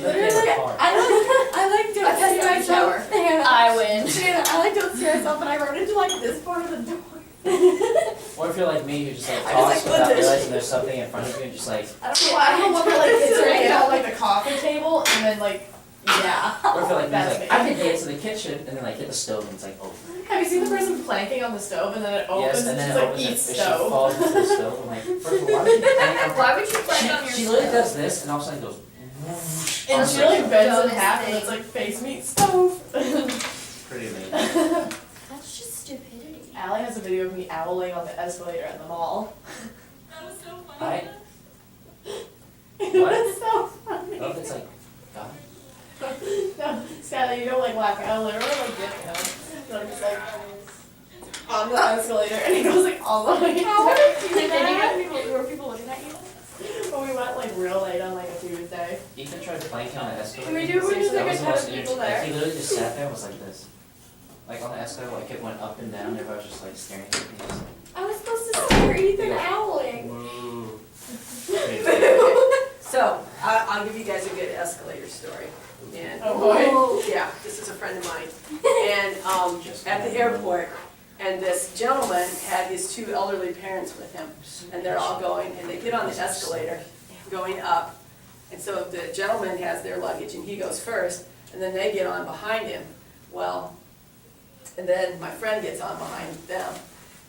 Literally, I like don't I see passed out in the shower. myself. Hannah, I win. Hannah, I like don't see myself, and I run into like this part of the door. Or if you're like me, who just like I just, talks like, without put this- realizing there's something in front of you and just like, I don't know what like it's right out like the coffee table and then like yeah. or if you're like me, That's like, me. I can get to the kitchen and then like hit the stove and it's like, oh. Have you seen the person planking on the stove and then it opens Yes, and and then just it like opens and eats she stove? falls into the stove. I'm like, first of all, why would you plank on Why would you plank on your She literally stove? does this and all of a sudden goes, whoosh. And on she the- like bends in Dumbest half and thing. it's like face meets stove. Pretty amazing. That's just stupidity. Allie has a video of me owling on the escalator at the mall. That was so I, funny. What? That's so funny. oh, it's like, God. No, Skylar, you don't like laugh. I literally like dip him. So I'm just like on the escalator and he goes like all the way down. Were people looking at you? But we went like real late on like a Tuesday. Ethan tried planking on the escalator. We do, we just That like was a the ton most of people interesting. there. Like, he literally just sat there and was like this. Like on the escalator, like it went up and down, and everybody was just like staring at me. He was like, I was supposed to stare Ethan owling. whoa. So, I'll give you guys a good escalator story. And, Oh boy. yeah, this is a friend of mine. And, at the airport, and this gentleman had his two elderly parents with him. And they're all going, and they get on the escalator, going up. And so the gentleman has their luggage, and he goes first, and then they get on behind him. Well, and then my friend gets on behind them.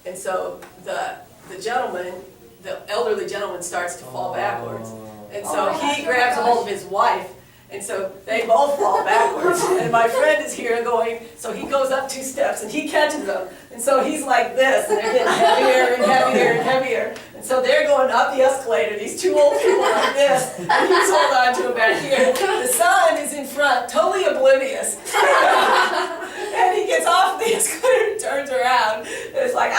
And so the gentleman, the elderly gentleman starts to fall backwards. And so he grabs a hold of his wife, and so they both fall backwards. And my friend is here going, so he goes up 2 steps and he catches them. And so he's like this, and they're getting heavier and heavier and heavier. And so they're going up the escalator, these 2 old people like this, and he's holding on to him back here. The son is in front, totally oblivious. And he gets off the escalator and turns around, and it's like,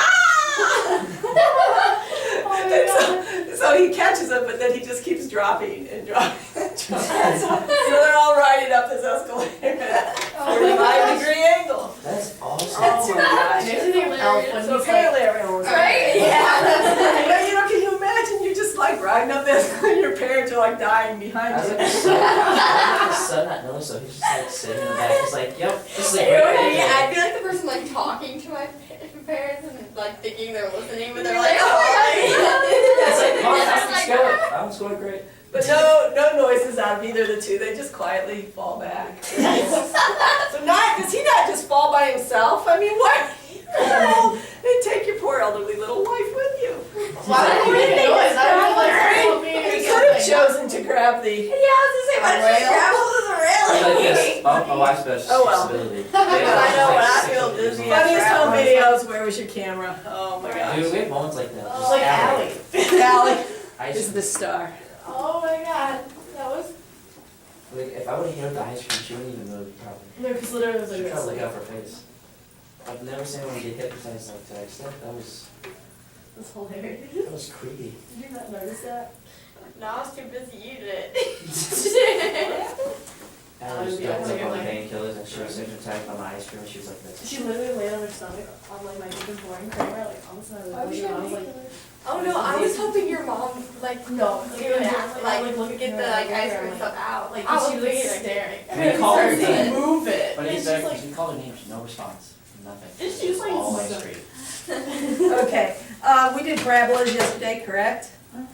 and so he catches him, but then he just keeps dropping and dropping and dropping. So they're all riding up this escalator at a 45-degree angle. That's awesome. Oh my gosh. There's an elf when So he's like, apparently everyone was Right? But, can you imagine, you're just like riding up this, and your parents are like dying behind I was you. like, the son not knowing, so he's just like sitting in the back, he's like, yep, this is a great idea. I feel like the person like talking to my parents and like thinking they're listening, but they're like, oh my It's like, Mom, god. how's this going? Oh, it's going great. But no noises out of either of the two, they just quietly fall back. So does he not just fall by himself? I mean, what? They take your poor elderly little wife with you. why would you make a noise? I would like He could have chosen to grab the, Yeah, I was gonna say, why don't you grab hold of the He's like railing? this, oh, my wife's best Oh, well. disability. I know, when I feel feel dizzy. Funniest home videos, where was your camera? Oh my gosh. Dude, we have moments like that. It's Just like Allie. Allie. Allie I is just, the star. Oh my god. That was like, if I would've hit her with the ice cream, she wouldn't even move, probably. no, because literally it was She'd like try to this. look out for her face. I've never seen anyone get hypnotized like to that extent. That was That's hilarious. creepy. Did you not notice that? No, I was too busy eating it. I was Yeah, like on the like- painkillers and she was hypnotized by my ice cream and she was like this. She literally laid on her stomach on like my chicken boring creamer, like on the side of the Oh, building, and I was like, Oh no, I was hoping your mom like no, do that, like look at get the like ice cream stuff out. Like I was she was waiting. staring. And we called her started name. to move it. But And he's she's there, like, we called her name, no response, nothing. It's just like all so- ice cream. Okay, we did parabolas yesterday, correct?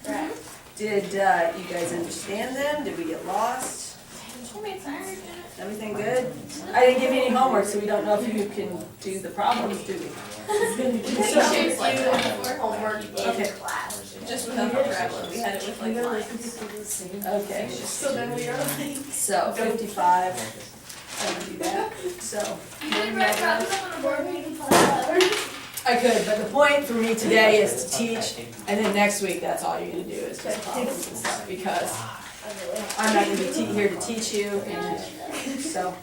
Right. Did you guys understand them? Did we get lost? Everything good? I didn't give you any homework, so we don't know if you can do the problems, do we? She shapes like homework in Okay. class, just without the parabola. We had it with like lines. Okay, So then we are like, so 55, I can do that, so. I could, but the point for me today is to teach, and then next week, that's all you're gonna do is just problems and stuff, because I'm not gonna be here to teach you, and so.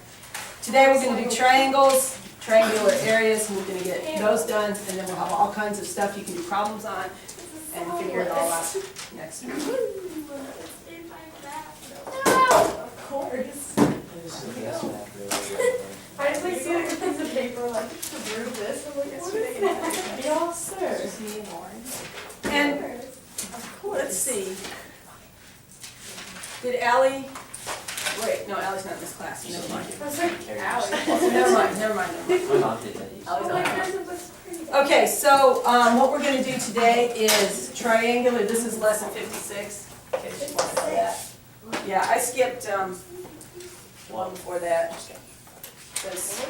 Today, we're gonna do triangles, triangular areas, and we're gonna get those done, and then we'll have all kinds of stuff you can do problems on, and figure it all out next week. of course. That's what I I just like see like a piece of paper like to brew this. I'm like, what is that? Y'all, sir. And let's see. Did Ally wait, no, Ally's not in this class, so never mind. I was like, Allie. Never mind. My mom did that. Ally's Oh, not my in it. person looks pretty. Okay, so, what we're gonna do today is triangular, this is lesson 56, in case you wanted that. Yeah, I skipped, one before that. 'Cause-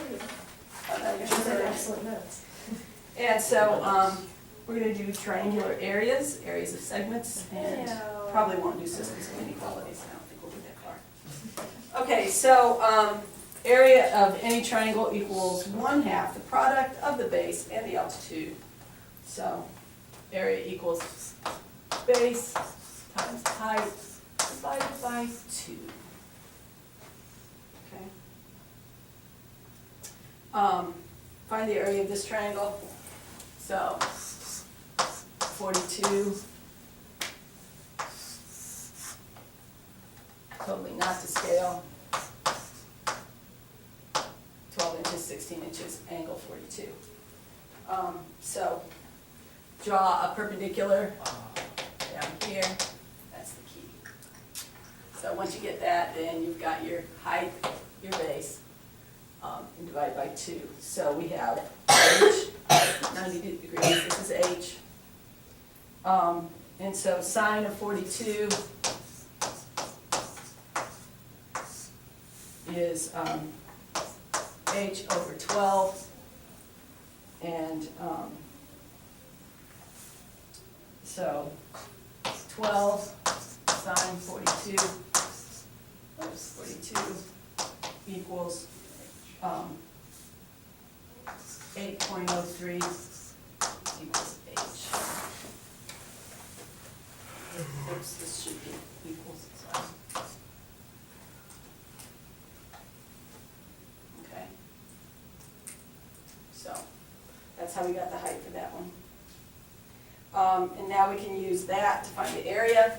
Those are excellent notes. And so, we're gonna do triangular areas of segments, and probably won't do systems of inequalities, I don't think we'll get that far. Okay, so, area of any triangle equals 1/2 the product of the base and the altitude. So, area equals base times height divided by 2. Okay. Find the area of this triangle. So, 42. Totally not to scale. 12 inches, 16 inches, angle 42. So, draw a perpendicular down here, that's the key. So once you get that, then you've got your height, your base, and divide by 2. So we have H, 90 degrees, this is H. And so sine of 42 is H over 12, and so 12 sine 42, oops, 42 equals 8.03 equals H. Oops, this should be equals, sorry. Okay. So, that's how we got the height for that one. And now we can use that to find the area.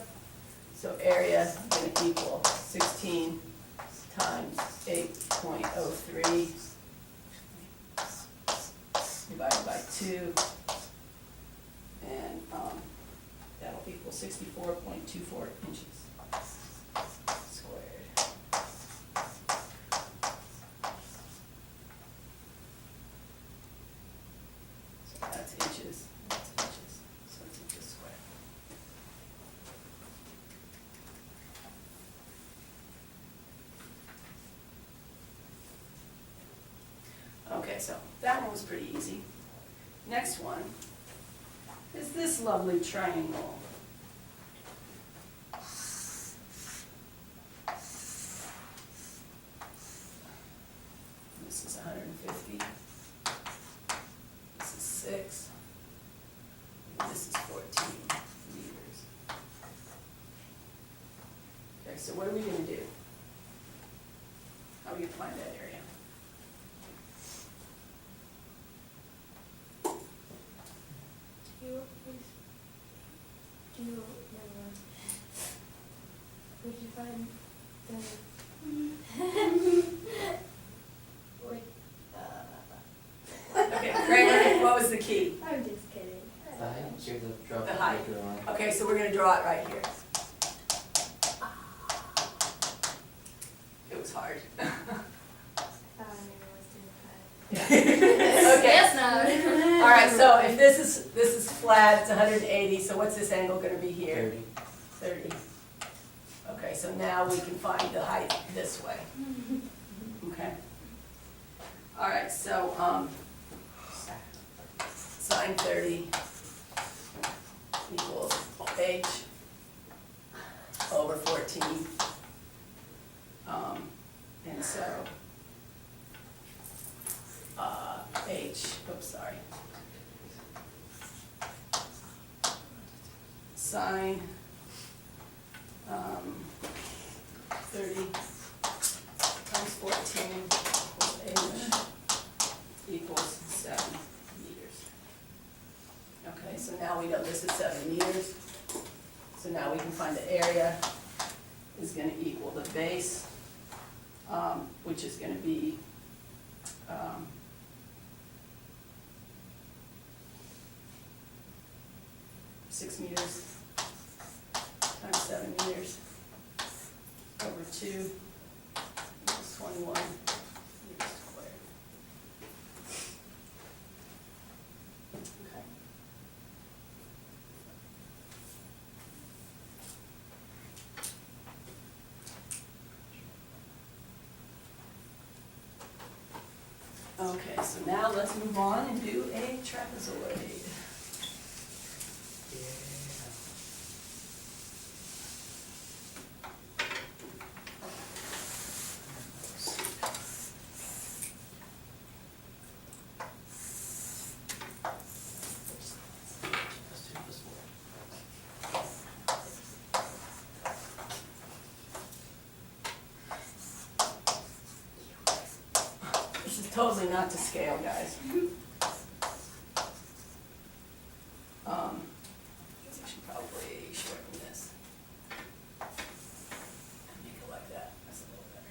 So area is going to equal 16 times 8.03 divided by 2. And that'll equal 64.24 inches squared. So that's inches, so it's inches squared. Okay, so that one was pretty easy. Next one is this lovely triangle. This is 150. This is 6. And this is 14 meters. Okay, so what are we going to do? How are we going to find that area? Would you find the like Okay, Kramer, what was the key? I'm just kidding. The height, you have to drop The the height. line. Okay, so we're gonna draw it right here. It was hard. Okay. Yes, no. All right, so if this is flat, it's 180, so what's this angle gonna be here? 30. 30. Okay, so now we can find the height this way. Okay. All right, so, sine 30 equals H over 14. And so, sine 30 times 14 equals 7 meters. Okay, so now we know this is 7 meters. So now we can find the area is going to equal the base, which is going to be 6 meters times 7 meters over 2 meters squared. Okay. Okay, so now let's move on and do a trapezoid. This is totally not to scale, guys. I guess I should probably shorten this. And make it like that, that's a little better.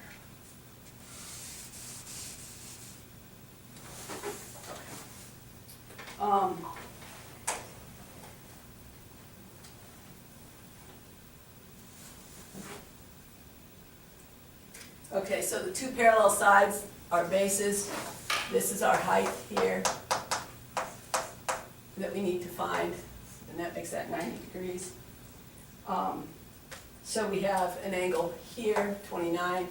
Okay. Okay, so the two parallel sides are bases. This is our height here that we need to find, and that makes that 90 degrees. So we have an angle here, 29.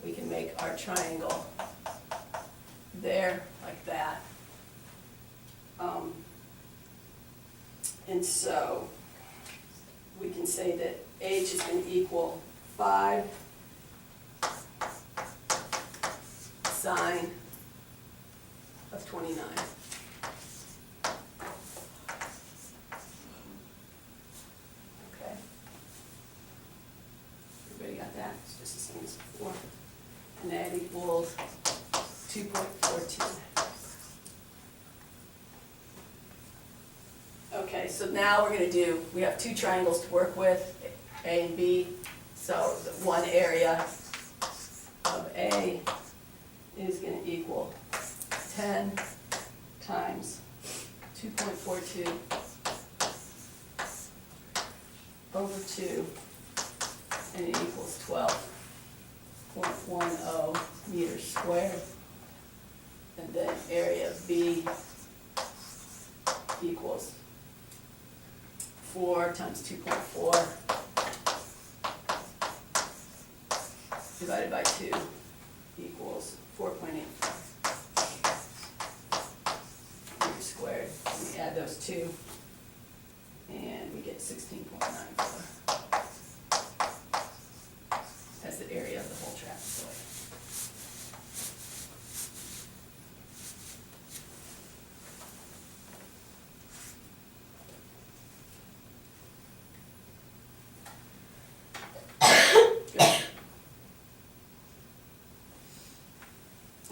We can make our triangle there, like that. And so we can say that h is going to equal 5 sine of 29. Okay. Everybody got that? It's just the same as before. And that equals 2.42. Okay, so now we're going to do, we have two triangles to work with, A and B. So the one area of A is going to equal 10 times 2.42 over 2, and it equals 12.10 meters squared. And then area B equals 4 times 2.4 divided by 2 equals 4.84 meters squared. And we add those two, and we get 16.94. That's the area of the whole trapezoid.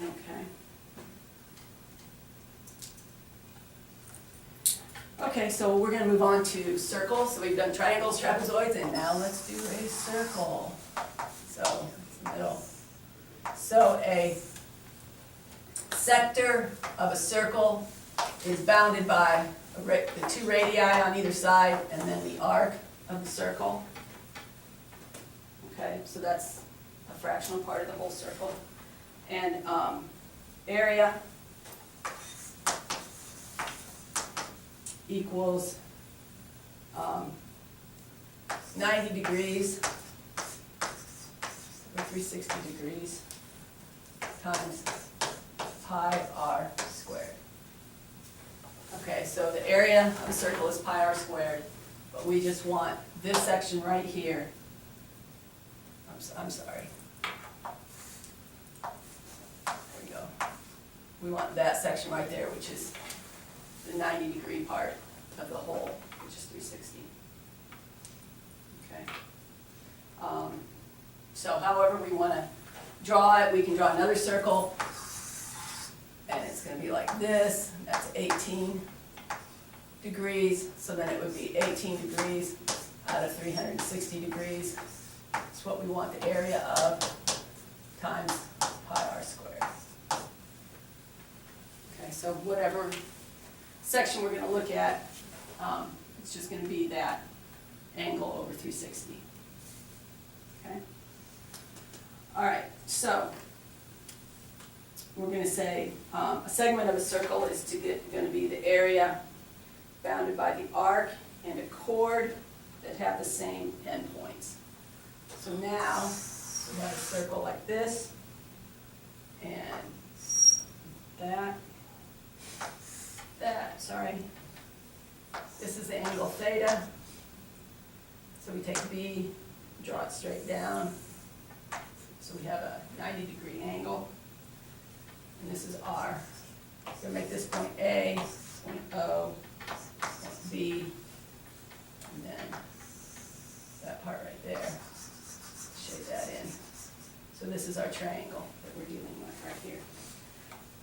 Okay. Okay, so we're gonna move on to circles. So we've done triangles, trapezoids, and now let's do a circle. So, it's the middle. So a sector of a circle is bounded by the two radii on either side, and then the arc of the circle. Okay, so that's a fractional part of the whole circle. And area equals 90 degrees, or 360 degrees, times pi r squared. Okay, so the area of a circle is pi r squared, but we just want this section right here. I'm sorry. There we go. We want that section right there, which is the 90-degree part of the whole, which is 360. Okay. So however we want to draw it, we can draw another circle, and it's going to be like this. That's 18 degrees, so then it would be 18 degrees out of 360 degrees. That's what we want the area of times pi r squared. Okay, so whatever section we're going to look at, it's just going to be that angle over 360. Okay? All right, so we're gonna say, a segment of a circle is gonna be the area bounded by the arc and a chord that have the same endpoints. So now, we have a circle like this, and sorry. This is the angle theta. So we take B, draw it straight down. So we have a 90-degree angle. And this is R. So make this point A, point O, point B, and then that part right there, shade that in. So this is our triangle that we're dealing with right here.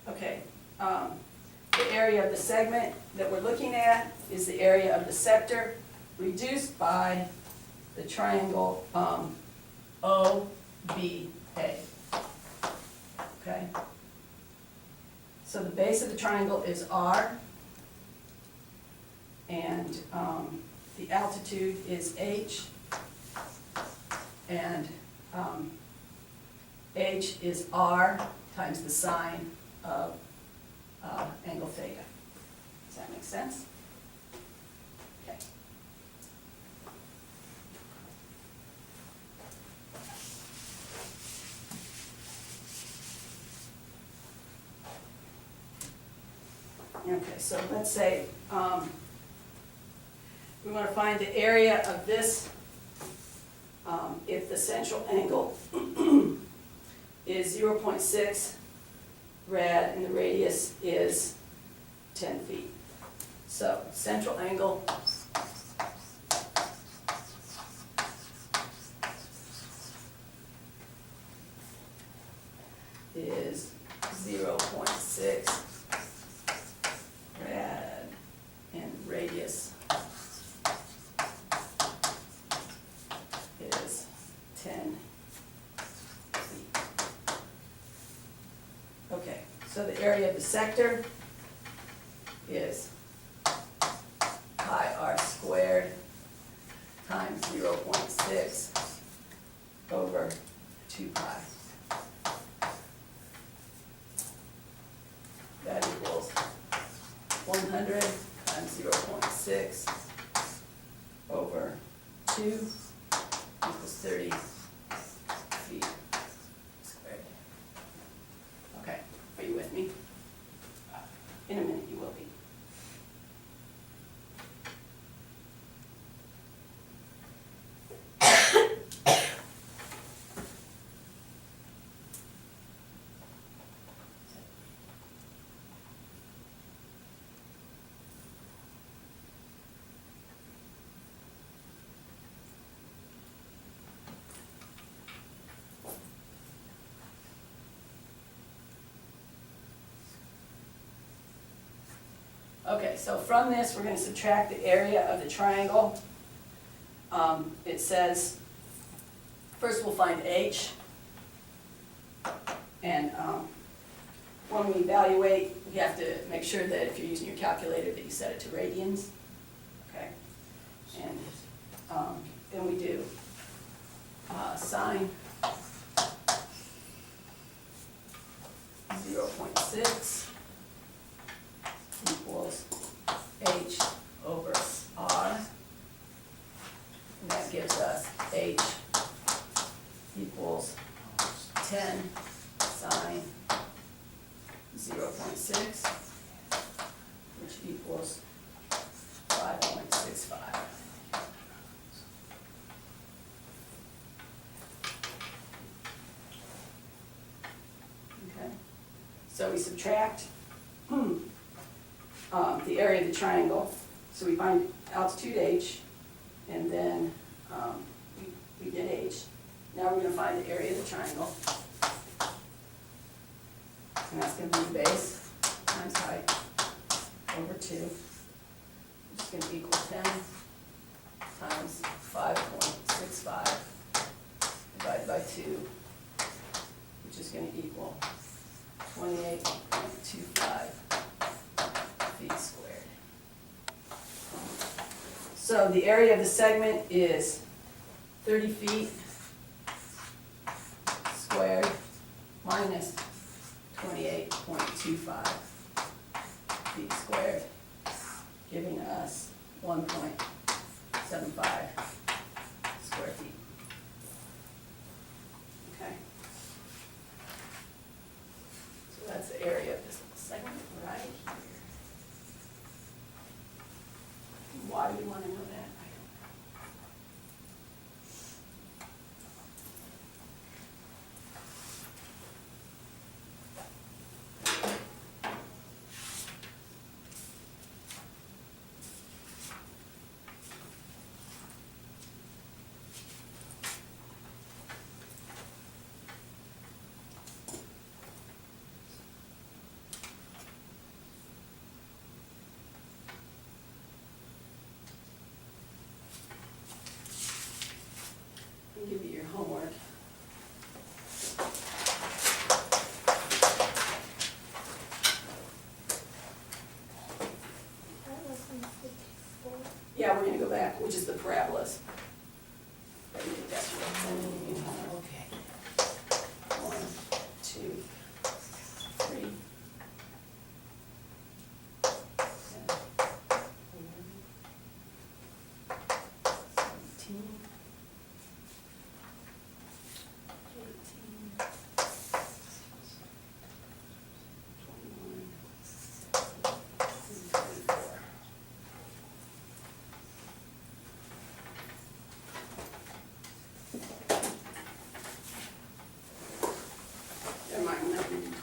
Okay, the area of the segment that we're looking at is the area of the sector reduced by the triangle OBA. Okay? So the base of the triangle is R, and the altitude is H, and H is R times the sine of angle theta. Does that make sense? Okay. Okay, so let's say we want to find the area of this if the central angle is 0.6 rad and the radius is 10 feet. So central angle is 0.6 rad and radius is 10 feet. Okay, so the area of the sector is pi r squared times 0.6 over 2 pi. That equals 100 times 0.6 over 2 equals 30 feet squared. Okay, are you with me? In a minute you will be. Okay, so from this, we're going to subtract the area of the triangle. It says, first we'll find H. And when we evaluate, we have to make sure that if you're using your calculator that you set it to radians. Okay? And then we do sine 0.6 equals H over R. And that gives us H equals 10 sine 0.6, which equals 5.65. Okay, so we subtract the area of the triangle. So we find altitude H, and then we get H. Now we're going to find the area of the triangle. And that's going to be the base times height over 2, which is going to equal 10 times 5.65 divided by 2, which is going to equal 28.25 feet squared. So the area of the segment is 30 feet squared minus 28.25 .25 feet squared, giving us 1.75 square feet. Okay. So that's the area of this segment right here. Why do you want to know that? I don't know. I'll give you your homework. Yeah, we're gonna go back, which is the parabolas. Let me get that to you. And then you can homework. Okay. 1, 2, 3. 10, 17, 18, 21, and 24. Never mind, I'm not gonna do 24.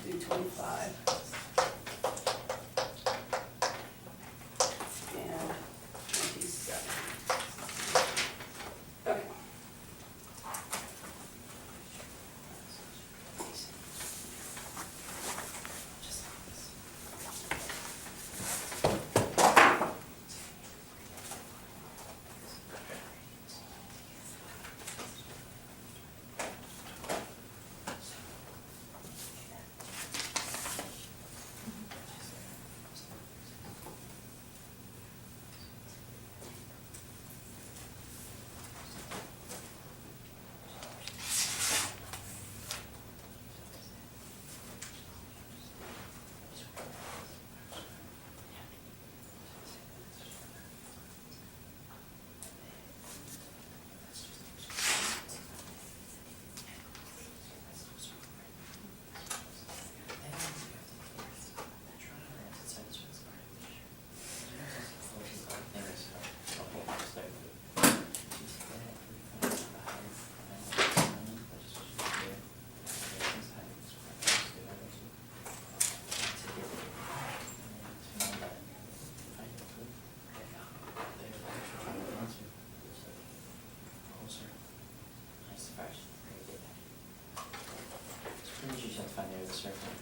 Do 25. And 27. Okay. You just have to find the area of the circle.